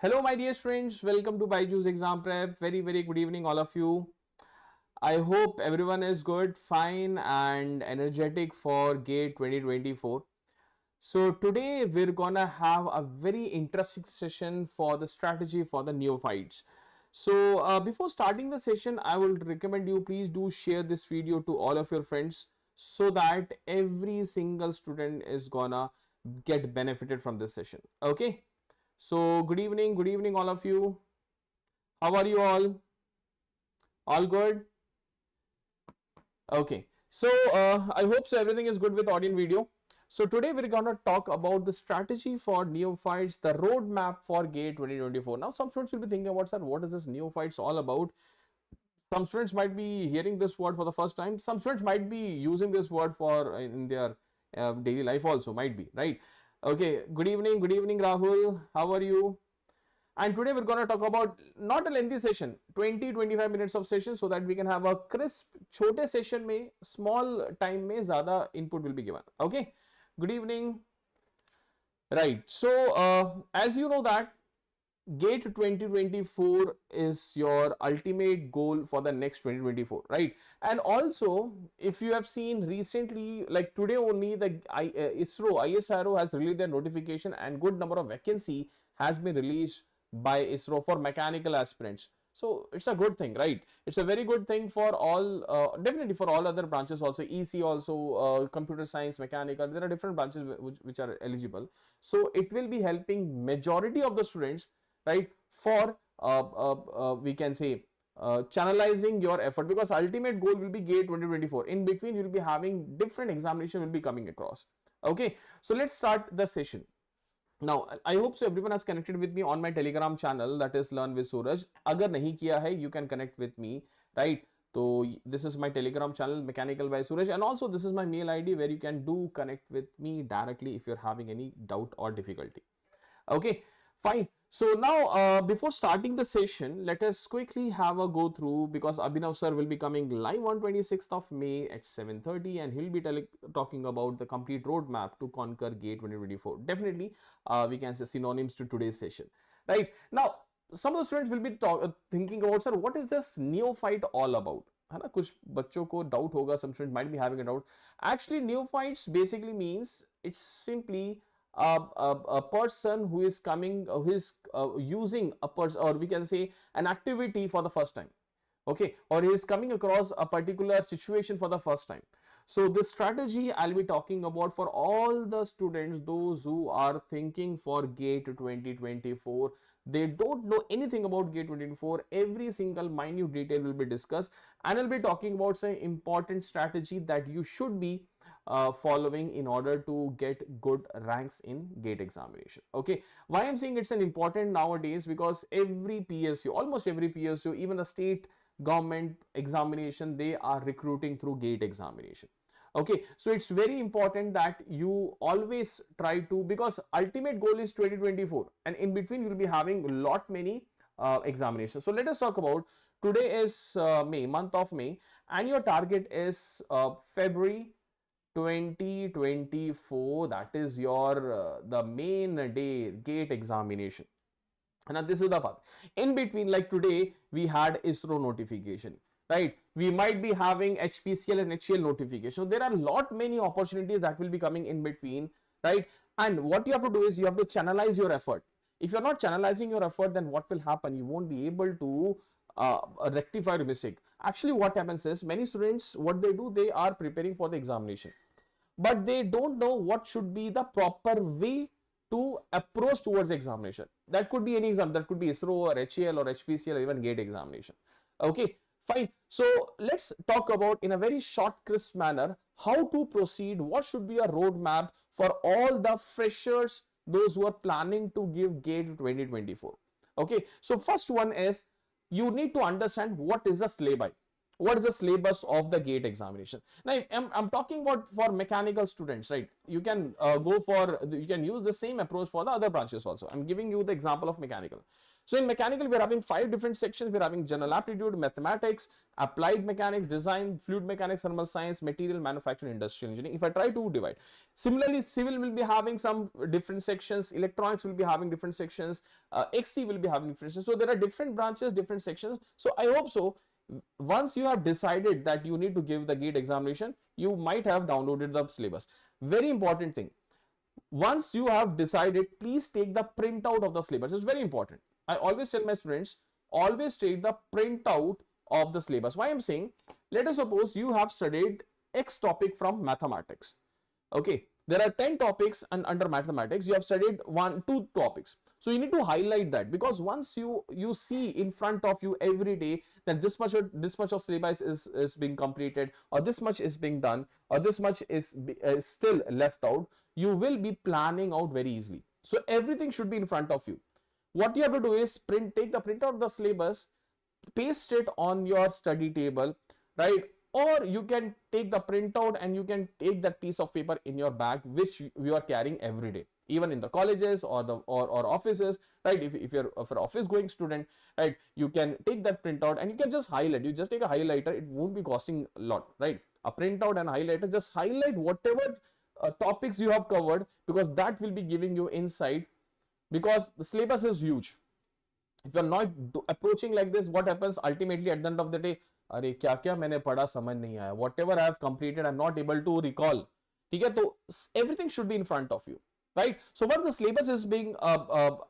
Hello, my dear friends. Welcome to Byju's Exam Prep. Very good evening, all of you. I hope everyone is good, fine, and energetic for GATE 2024. So, today we're gonna have a very interesting session for the strategy for the neophytes. So, before starting the session, I will recommend you please do share this video to all of your friends so that every single student is gonna get benefited from this session. Okay. So, good evening, all of you. How are you all? All good? Okay. So I hope so everything is good with audio and video. So today we're gonna talk about the strategy for neophytes, the roadmap for GATE 2024. Now some students will be thinking about, sir, what is this neophytes all about? Some students might be hearing this word for the first time. Some students might be using this word for in their daily life also, might be, right? Okay. Good evening, Rahul. How are you? And today we're going to talk about not a lengthy session, 20-25 minutes of session, so that we can have a crisp छोटे session में small time में ज़्यादा input will be given. Okay. Good evening. Right. So as you know that GATE 2024 is your ultimate goal for the next 2024, right? And also, if you have seen recently, like today only, the ISRO has released their notification, and good number of vacancy has been released by ISRO for mechanical aspirants. So it's a good thing, right? It's a very good thing for all, definitely for all other branches also, EC also, computer science, mechanical. There are different branches which are eligible. So it will be helping majority of the students, right, for we can say channelizing your effort, because ultimate goal will be GATE 2024. In between you will be having different examination will be coming across. Okay, so let's start the session. Now I hope so everyone has connected with me on my Telegram channel, that is Learn with Suraj. Agar nahi kiya hai, you can connect with me, right? So this is my Telegram channel, Mechanical by Suraj, and also this is my mail ID where you can do connect with me directly if you're having any doubt or difficulty. Okay, fine. So now before starting the session, let us quickly have a go through, because Abhinav sir will be coming live on 26th of May at 7:30, and he'll be talking about the complete roadmap to conquer GATE 2024. Definitely we can say synonyms to today's session. Right now, some of the students will be thinking about, sir, what is this neophyte all about? है ना, कुछ बच्चों को doubt होगा, some students might be having a doubt. Actually, neophytes basically means it's simply a person who is coming, who is using a person, or we can say an activity for the first time. Okay, or he is coming across a particular situation for the first time. So this strategy I'll be talking about for all the students, those who are thinking for GATE 2024. They don't know anything about GATE 2024. Every single minute detail will be discussed, and I'll be talking about some important strategy that you should be following in order to get good ranks in GATE examination. Okay, why I'm saying it's an important nowadays, because every PSU, almost every PSU, even the state government examination, they are recruiting through GATE examination. Okay, so it's very important that you always try to, because ultimate goal is 2024, and in between you'll be having a lot many examinations. So let us talk about, today is May, month of May, and your target is February 2024. That is your the main day GATE examination. Now this is the path. In between, like today we had ISRO notification, right? We might be having HPCL and HCL notification. So there are lot many opportunities that will be coming in between, right? And what you have to do is you have to channelize your effort. If you're not channelizing your effort, then what will happen? You won't be able to rectify your mistake. Actually, what happens is, many students, what they do, they are preparing for the examination, but they don't know what should be the proper way to approach towards examination. That could be any exam, that could be ISRO or HAL or HPCL or even GATE examination. Okay, fine. So let's talk about in a very short, crisp manner how to proceed, what should be a roadmap for all the freshers, those who are planning to give GATE 2024. Okay, so first one is, you need to understand what is the syllabi. What is the syllabus of the GATE examination? Now, I'm talking about for mechanical students, right? You can you can use the same approach for the other branches also. I'm giving you the example of mechanical. So in mechanical, we're having 5 different sections. We're having general aptitude, mathematics, applied mechanics, design, fluid mechanics, thermal science, material manufacturing, industrial engineering. If I try to divide, similarly, civil will be having some different sections, electronics will be having different sections, XC will be having different sections. So there are different branches, different sections. So I hope so. Once you have decided that you need to give the GATE examination, you might have downloaded the syllabus. Very important thing. Once you have decided, please take the printout of the syllabus. It's very important. I always tell my students, always take the printout of the syllabus. Why I'm saying, let us suppose you have studied X topic from mathematics. Okay, there are 10 topics, and under mathematics you have studied 2 topics. So you need to highlight that, because once you see in front of you every day that this much of syllabus is being completed, or this much is being done, or this much is still left out, you will be planning out very easily. So everything should be in front of you. What you have to do is take the printout of the syllabus, paste it on your study table, right? Or you can take the printout and you can take that piece of paper in your bag, which you are carrying every day, even in the colleges or the or offices, right? If you're an office going student, right, you can take that printout and you can just highlight. You just take a highlighter, it won't be costing a lot, right? A printout and a highlighter, just highlight whatever topics you have covered, because that will be giving you insight, because the syllabus is huge. If you're not approaching like this, what happens ultimately at the end of the day? अरे क्या क्या मैंने पढ़ा समझ नहीं आया, whatever I have completed I'm not able to recall. ठीक है, तो everything should be in front of you, right? So once the syllabus is being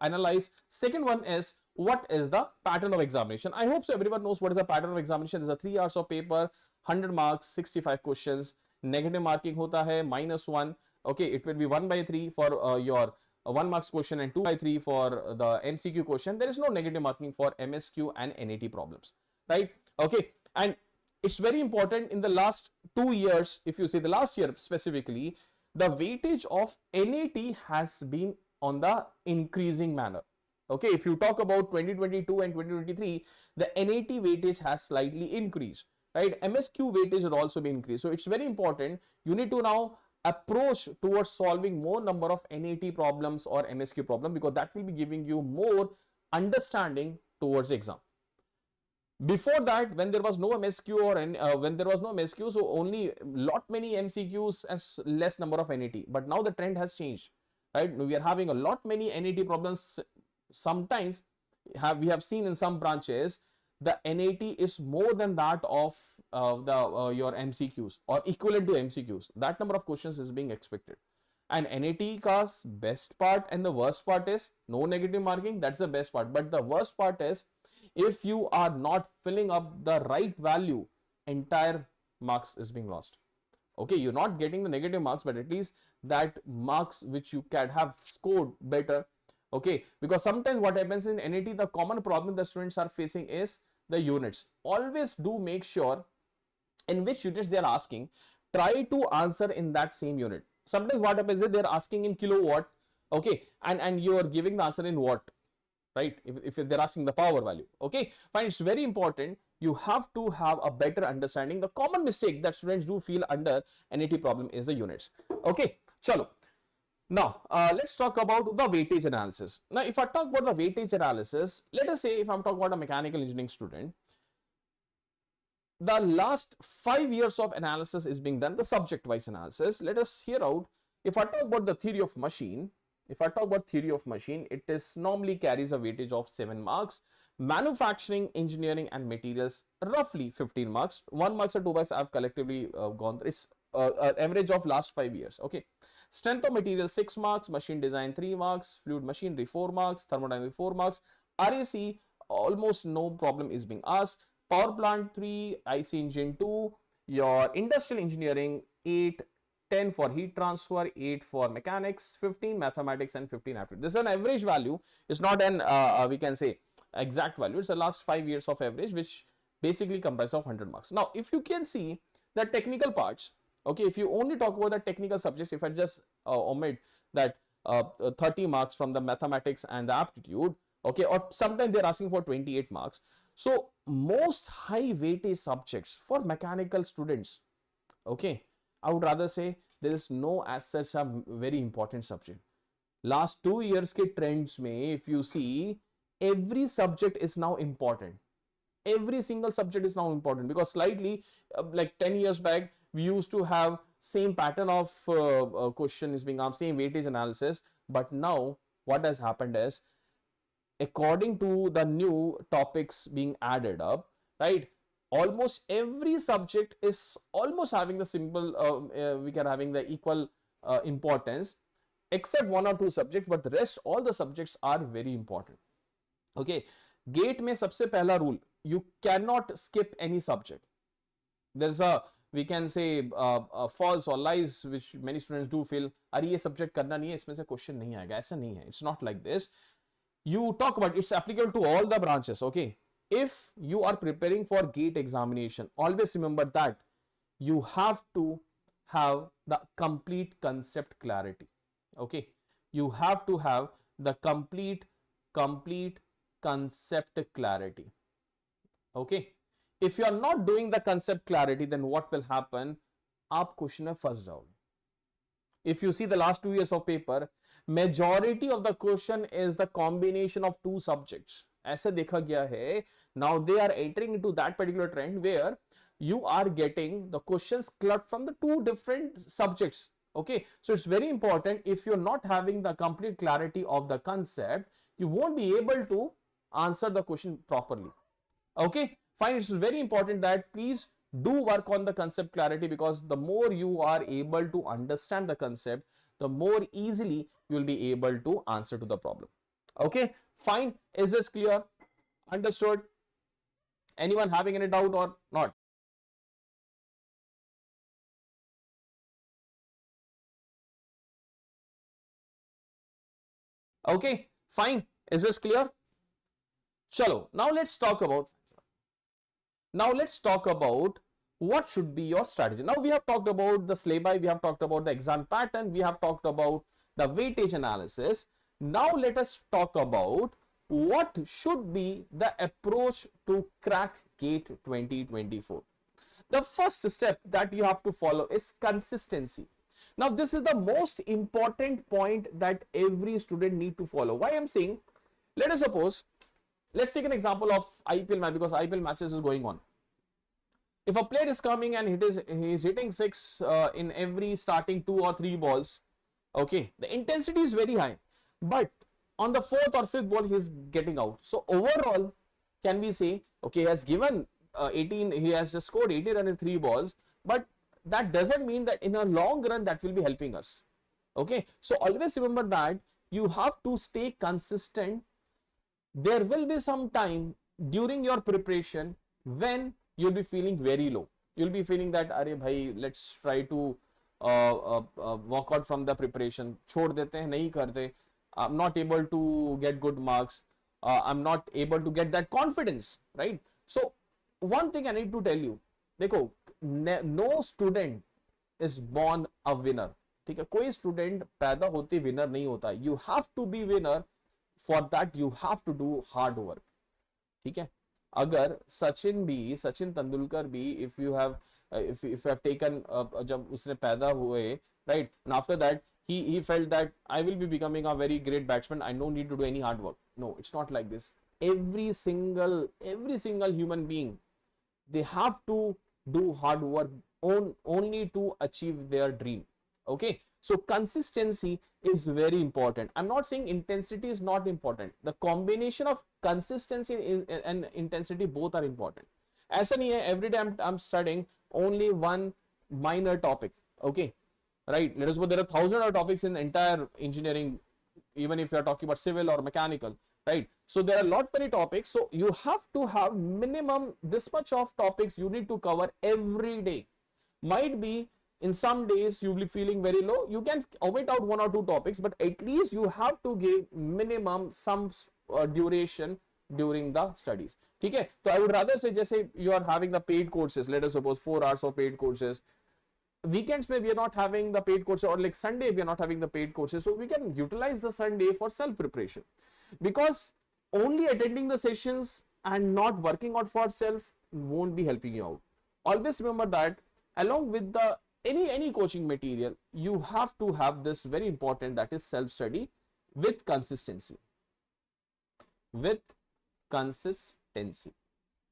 analyzed, second one is, what is the pattern of examination? I hope so everyone knows what is the pattern of examination. There's a 3 hours of paper, 100 marks, 65 questions. Negative marking hota hai -1. Okay, it will be 1/3 for your 1 marks question and 2/3 for the MCQ question. There is no negative marking for MSQ and NAT problems, right? Okay, and it's very important in the last 2 years, if you say the last year specifically, the weightage of NAT has been on the increasing manner. Okay, if you talk about 2022 and 2023, the NAT weightage has slightly increased, right? MSQ weightage will also be increased. So it's very important. You need to now approach towards solving more number of NAT problems or MSQ problem, because that will be giving you more understanding towards the exam. Before that, when there was no MSQ so only lot many MCQs and less number of NAT. But now the trend has changed, right? We are having a lot many NAT problems. Sometimes we have seen in some branches the NAT is more than that of your MCQs or equivalent to MCQs. That number of questions is being expected. And NAT ka's best part and the worst part is no negative marking. That's the best part. But the worst part is, if you are not filling up the right value, entire marks is being lost. Okay, you're not getting the negative marks, but at least that marks which you can have scored better. Okay, because sometimes what happens in NAT, the common problem the students are facing is the units. Always do make sure in which units they are asking, try to answer in that same unit. Sometimes what happens is they're asking in kilowatt, okay, and you are giving the answer in watt, right? If they're asking the power value, okay, fine. It's very important. You have to have a better understanding. The common mistake that students do feel under NAT problem is the units. Okay, chalo. Now, let's talk about the weightage analysis. Now, if I talk about the weightage analysis, let us say if I'm talking about a mechanical engineering student, the last 5 years of analysis is being done, the subject-wise analysis. Let us hear out. If I talk about the theory of machine, it is normally carries a weightage of 7 marks. Manufacturing, engineering, and materials, roughly 15 marks. 1 marks or 2 marks I've collectively gone through. It's an average of last 5 years. Okay. Strength of material 6 marks, machine design 3 marks, fluid machinery 4 marks, thermodynamic 4 marks, RAC almost no problem is being asked, power plant 3, IC engine 2, your industrial engineering 8, 10 for heat transfer, 8 for mechanics, 15 mathematics, and 15 aptitude. This is an average value. It's not an we can say exact value. It's the last 5 years of average, which basically comprises of 100 marks. Now, if you can see the technical parts, okay, if you only talk about the technical subjects, if I just omit that 30 marks from the mathematics and the aptitude, okay, or sometimes they're asking for 28 marks. So most high weightage subjects for mechanical students, okay, I would rather say there is no as such a very important subject. Last 2 years ke trends mein, if you see, every subject is now important. Every single subject is now important, because slightly like 10 years back we used to have same pattern of question is being asked, same weightage analysis, but now what has happened is, according to the new topics being added up, right, almost every subject is almost having the simple we can having the equal importance, except one or two subjects, but the rest all the subjects are very important. Okay, GATE में सबसे पहला rule, you cannot skip any subject. There's a, we can say false or lies which many students do feel, अरे ये subject करना नहीं है, इसमें से question नहीं आएगा. ऐसा नहीं है. It's not like this. You talk about, it's applicable to all the branches. Okay, if you are preparing for GATE examination, always remember that you have to have the complete concept clarity. Okay, you have to have the complete concept clarity. Okay, if you are not doing the concept clarity, then what will happen, आप question में फंस जाओगे. If you see the last 2 years of paper, majority of the question is the combination of two subjects. ऐसे देखा गया है. Now they are entering into that particular trend where you are getting the questions clubbed from the two different subjects. Okay, so it's very important. If you're not having the complete clarity of the concept, you won't be able to answer the question properly. Okay, fine. It's very important that please do work on the concept clarity, because the more you are able to understand the concept, the more easily you will be able to answer to the problem. Okay, fine. Is this clear? Understood? Anyone having any doubt or not? Okay, fine. Is this clear? Chalo, now let's talk about what should be your strategy. Now we have talked about the syllabi, we have talked about the exam pattern, we have talked about the weightage analysis. Now let us talk about what should be the approach to crack GATE 2024. The first step that you have to follow is consistency. Now this is the most important point that every student need to follow. Why I'm saying, let us suppose, let's take an example of IPL match, because IPL matches is going on. If a player is coming and he is hitting 6 in every starting 2 or 3 balls, okay, the intensity is very high, but on the 4th or 5th ball he is getting out. So overall, can we say, okay, he has given 18, he has just scored 80 runs in 3 balls, but that doesn't mean that in a long run that will be helping us. Okay, so always remember that you have to stay consistent. There will be some time during your preparation when you'll be feeling very low. You'll be feeling that, अरे भाई, let's try to walk out from the preparation. छोड़ देते हैं, नहीं करते. I'm not able to get good marks. I'm not able to get that confidence, right? So one thing I need to tell you, देखो, no student is born a winner. ठीक है, कोई student पैदा होते winner नहीं होता. You have to be winner. For that you have to do hard work. ठीक है, अगर सचिन तेंदुलकर भी, if you have taken जब उसने पैदा हुए, right, and after that he felt that I will be becoming a very great batsman, I no need to do any hard work. No, it's not like this. Every single human being, they have to do hard work only to achieve their dream. Okay, so consistency is very important. I'm not saying intensity is not important. The combination of consistency and intensity both are important. ऐसा नहीं है every day I'm studying only one minor topic. Okay, right? Let us suppose there are thousands of topics in entire engineering, even if you are talking about civil or mechanical, right? So there are many topics. So you have to have minimum this much of topics you need to cover every day. Might be in some days you will be feeling very low, you can omit out 1 or 2 topics, but at least you have to give minimum some duration during the studies. ठीक है, तो I would rather say, जैसे you are having the paid courses, let us suppose 4 hours of paid courses, weekends maybe we are not having the paid courses, or like Sunday we are not having the paid courses, so we can utilize the Sunday for self preparation, because only attending the sessions and not working out for self won't be helping you out. Always remember that along with the any coaching material, you have to have this very important, that is self study with consistency. with consistency.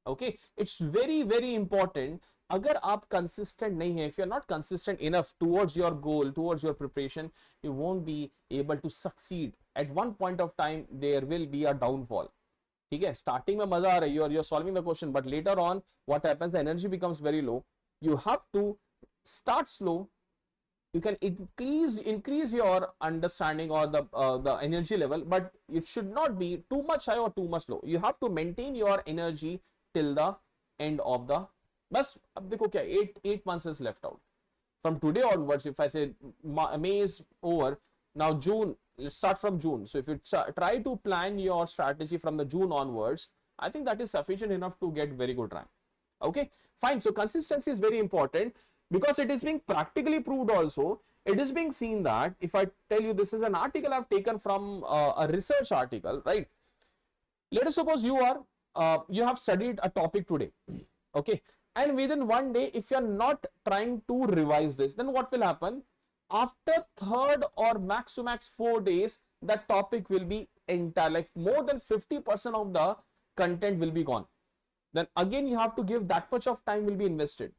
Okay, it's very important. अगर आप consistent नहीं है, if you're not consistent enough towards your goal, towards your preparation, you won't be able to succeed. At one point of time there will be a downfall. ठीक है, starting में मजा आ रही है, you're solving the question, but later on what happens, the energy becomes very low. You have to start slow. You can increase your understanding or the energy level, but it should not be too much high or too much low. You have to maintain your energy till the end of the, बस अब देखो क्या, 8 months is left out from today onwards. If I say May is over, now June, let's start from June. So if you try to plan your strategy from the June onwards, I think that is sufficient enough to get very good rank. Okay, fine. So consistency is very important, because it is being practically proved also. It is being seen that, if I tell you, this is an article I've taken from a research article, right? Let us suppose you have studied a topic today, okay, and within one day, if you are not trying to revise this, then what will happen? After third or max to max 4 days, that topic will be entire, like more than 50% of the content will be gone. Then again you have to give that much of time will be invested.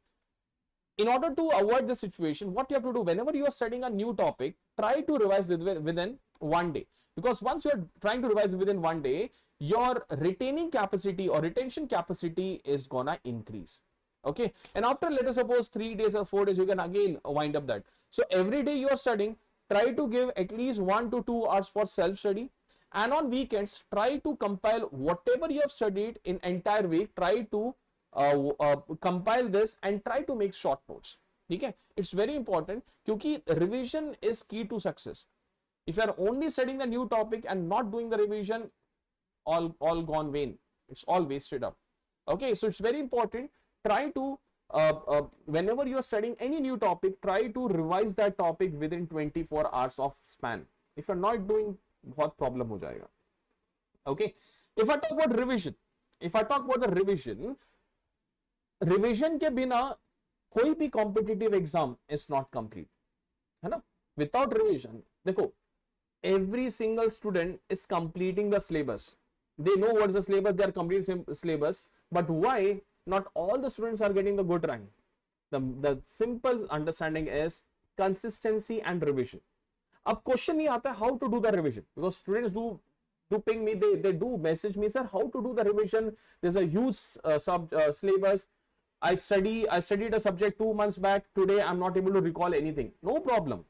In order to avoid this situation, what you have to do, whenever you are studying a new topic, try to revise it within one day. Because once you are trying to revise within one day, your retaining capacity or retention capacity is gonna increase. Okay, and after, let us suppose 3 days or 4 days, you can again wind up that. So every day you are studying, try to give at least 1 to 2 hours for self-study. And on weekends, try to compile whatever you have studied in entire week. Try to compile this and try to make short notes. Okay, it's very important, because revision is key to success. If you are only studying the new topic and not doing the revision, all gone vain. It's all wasted up. Okay, so it's very important. Try to whenever you are studying any new topic, try to revise that topic within 24 hours of span. If you're not doing, बहुत problem हो जाएगा. Okay, if I talk about revision, revision के बिना कोई भी competitive exam is not complete, है ना? Without revision, देखो, every single student is completing the syllabus. They know what's the syllabus, they are completing syllabus, but why not all the students are getting the good rank? The simple understanding is consistency and revision. अब question नहीं आता how to do the revision, because students do ping me, they do message me, sir, how to do the revision? There's a huge syllabus. I studied a subject 2 months back. Today I'm not able to recall anything. No problem.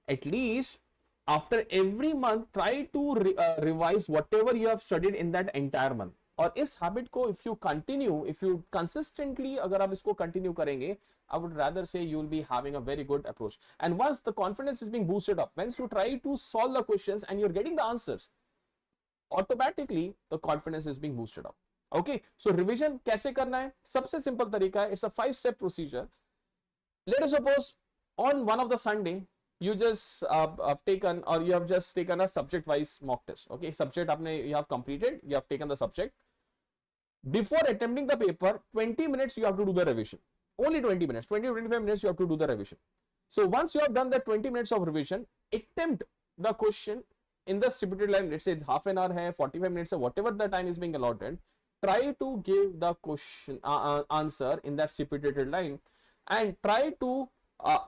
At least after every month, try to revise whatever you have studied in that entire month. और इस habit को if you consistently अगर आप इसको continue करेंगे, I would rather say you will be having a very good approach. And once the confidence is being boosted up, once you try to solve the questions and you're getting the answers, automatically the confidence is being boosted up. Okay, so revision कैसे करना है? सबसे simple तरीका है, it's a 5-step procedure. Let us suppose on one of the Sunday, you just have taken, or you have just taken a subject wise mock test. Okay, subject आपने, you have completed, you have taken the subject. Before attempting the paper, 20 minutes you have to do the revision. Only 20 minutes, 20 to 25 minutes you have to do the revision. So once you have done the 20 minutes of revision, attempt the question in the stipulated line. Let's say half an hour hai, 45 minutes, whatever the time is being allotted. Try to give the question answer in that stipulated line, and try to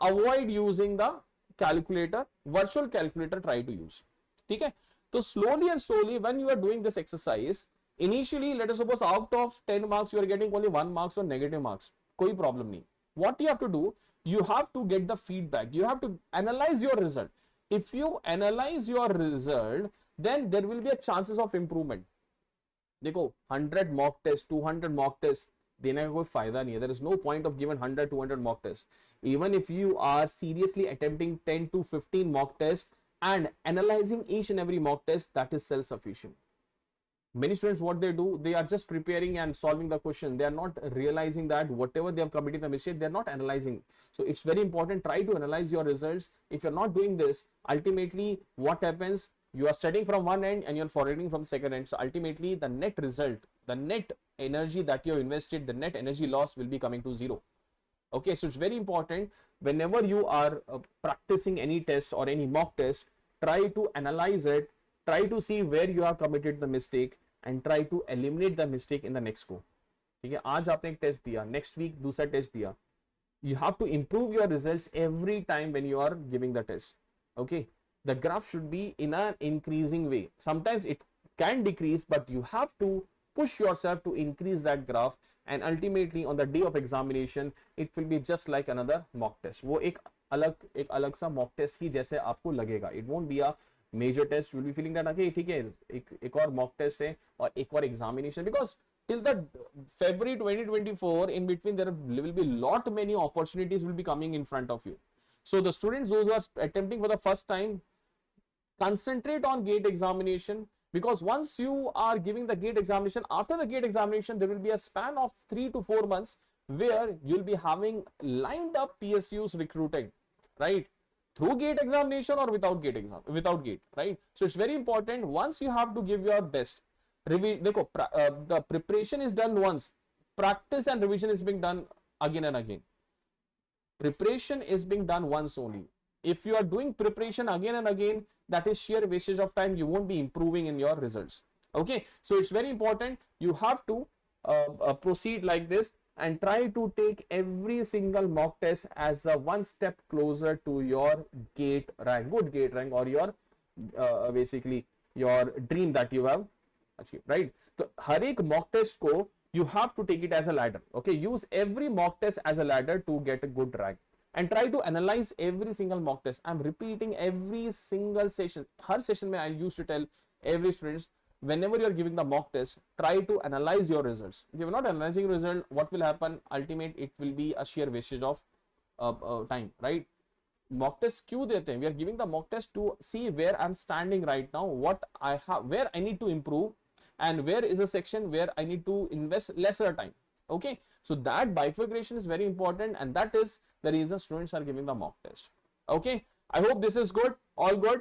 avoid using the calculator. Virtual calculator try to use. Okay, so slowly and slowly, when you are doing this exercise, initially, let us suppose out of 10 marks, you are getting only 1 marks or negative marks. कोई problem नहीं. What you have to do, you have to get the feedback. You have to analyze your result. If you analyze your result, then there will be a chances of improvement. देखो, 100 mock test, 200 mock test देने का कोई फायदा नहीं है. There is no point of giving 100, 200 mock tests. Even if you are seriously attempting 10 to 15 mock tests and analyzing each and every mock test, that is self-sufficient. Many students, what they do, they are just preparing and solving the question. They are not realizing that whatever they have committed the mistake, they are not analyzing. So it's very important, try to analyze your results. If you're not doing this, ultimately what happens, you are studying from one end and you're forgetting from second end. So ultimately the net result, the net energy that you have invested, the net energy loss will be coming to zero. Okay, so it's very important, whenever you are practicing any test or any mock test, try to analyze it. Try to see where you have committed the mistake. and try to eliminate the mistake in the next go. ठीक है, आज आपने एक test दिया, next week दूसरा test दिया, you have to improve your results every time when you are giving the test. Okay, the graph should be in an increasing way. Sometimes it can decrease, but you have to push yourself to increase that graph, and ultimately on the day of examination it will be just like another mock test. वो एक अलग सा mock test ही जैसे आपको लगेगा. It won't be a major test. You will be feeling that okay, ठीक है, एक और mock test है और एक और examination, because till the February 2024, in between there will be lot many opportunities will be coming in front of you. So the students, those who are attempting for the first time, concentrate on GATE examination, because once you are giving the GATE examination, after the GATE examination there will be a span of 3 to 4 months where you'll be having lined up PSUs recruiting, right, through GATE examination or without GATE, right? So it's very important. Once you have to give your best. The preparation is done once, practice and revision is being done again and again. Preparation is being done once only. If you are doing preparation again and again, that is sheer wastage of time. You won't be improving in your results. Okay, so it's very important. You have to proceed like this and try to take every single mock test as a one step closer to your GATE rank, good GATE rank, or your basically your dream that you have achieve, right? So हर एक mock test को you have to take it as a ladder. Okay, use every mock test as a ladder to get a good rank, and try to analyze every single mock test. I'm repeating every single session. Her session में I used to tell every students, whenever you are giving the mock test, try to analyze your results. If you're not analyzing your result, what will happen? Ultimate, it will be a sheer wastage of time, right? Mock test क्यों देते हैं? We are giving the mock test to see where I'm standing right now, what I have, where I need to improve, and where is a section where I need to invest lesser time. Okay, so that bifurcation is very important, and that is the reason students are giving the mock test. Okay, I hope this is good, all good.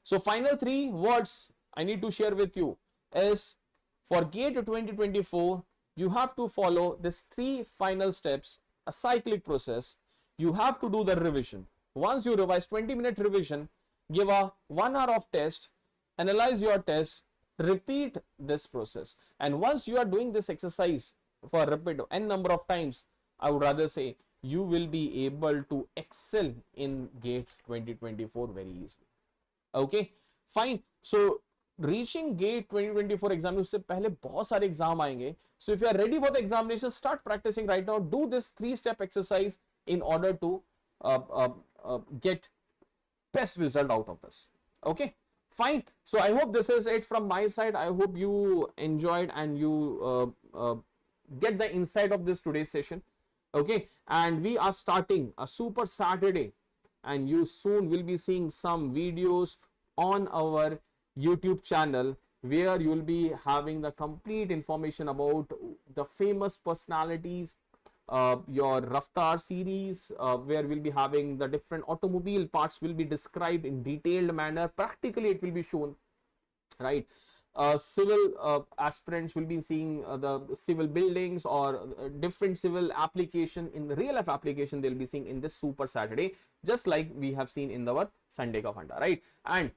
So final 3 words I need to share with you is, for GATE 2024, you have to follow this 3 final steps, a cyclic process. You have to do the revision. Once you revise, 20-minute revision, give a 1 hour of test, analyze your test, repeat this process. And once you are doing this exercise for repeat n number of times, I would rather say you will be able to excel in GATE 2024 very easily. Okay, fine. So reaching GATE 2024 exam, उससे पहले बहुत सारे exam आएंगे. So if you are ready for the examination, start practicing right now. Do this 3-step exercise in order to get best result out of this. Okay, fine. So I hope this is it from my side. I hope you enjoyed and you get the insight of this today's session. Okay, and we are starting a Super Saturday, and you soon will be seeing some videos on our YouTube channel where you will be having the complete information about the famous personalities, your Raftar series, where we'll be having the different automobile parts will be described in detailed manner. Practically it will be shown, right? Civil aspirants will be seeing the civil buildings or different civil application, in the real life application they'll be seeing in this Super Saturday, just like we have seen in our Sunday ka Funda, right? And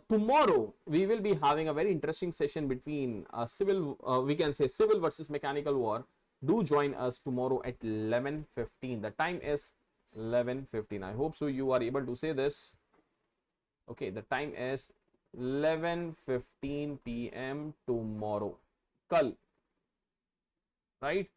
tomorrow we will be having a very interesting session between civil, we can say civil versus mechanical war. Do join us tomorrow at 11:15. The time is 11:15. I hope so you are able to say this. Okay, the time is 11:15 p.m. tomorrow. Kal. Right?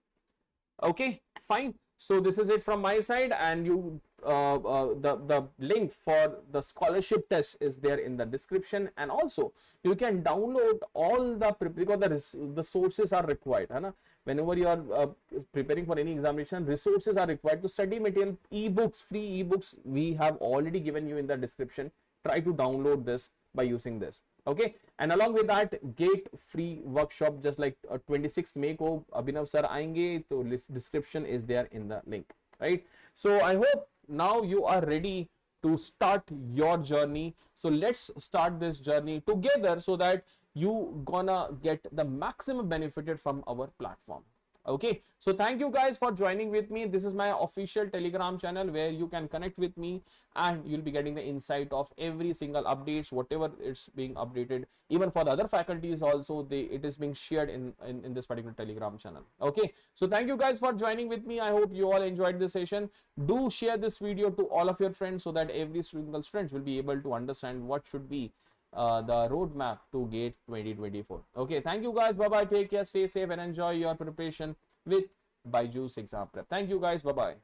Okay, fine. So this is it from my side, and you the link for the scholarship test is there in the description, and also you can download all the, because the sources are required, है ना? Whenever you are preparing for any examination, resources are required to study material, ebooks, free ebooks we have already given you in the description. Try to download this by using this. Okay, and along with that, GATE free workshop, just like 26th May को अभिनव sir आएंगे, तो description is there in the link, right? So I hope now you are ready to start your journey. So let's start this journey together so that you gonna get the maximum benefited from our platform. Okay, so thank you guys for joining with me. This is my official Telegram channel where you can connect with me and you'll be getting the insight of every single updates, whatever it's being updated. Even for the other faculties also, it is being shared in this particular Telegram channel. Okay, so thank you guys for joining with me. I hope you all enjoyed this session. Do share this video to all of your friends so that every single student will be able to understand what should be the roadmap to GATE 2024. Okay, thank you guys. Bye bye. Take care, stay safe, and enjoy your preparation with Byju's exam prep. Thank you guys. Bye bye.